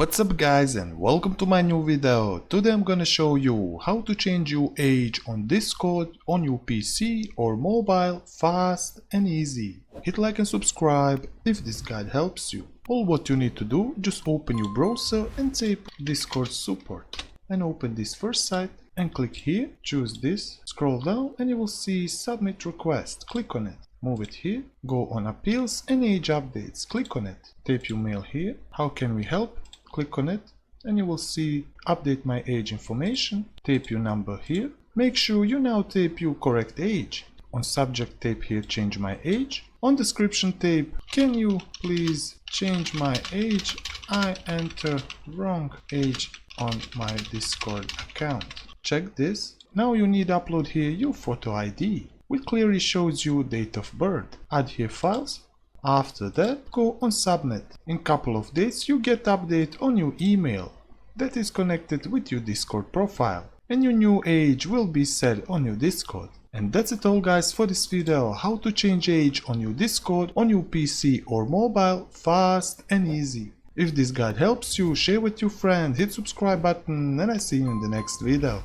What's up guys, and welcome to my new video. Today I'm gonna show you how to change your age on Discord on your PC or mobile fast and easy. Hit like and subscribe if this guide helps you. All what you need to do, just open your browser and type Discord support and open this first site and click here, choose this, scroll down and you will see submit request. Click on it. Move it here, go on appeals and age updates, click on it. Type your mail here, how can we help? Click on it and you will see update my age information. Type your number here. Make sure you now type your correct age. On subject type here change my age. On description type can you please change my age? I enter wrong age on my Discord account. Check this. Now you need upload here your photo ID, which clearly shows you date of birth. Add here files. After that, go on submit. In couple of days you get update on your email that is connected with your Discord profile and your new age will be set on your Discord. And that's it all guys for this video, how to change age on your Discord on your PC or mobile fast and easy. If this guide helps you, share with your friends, hit subscribe button and I see you in the next video.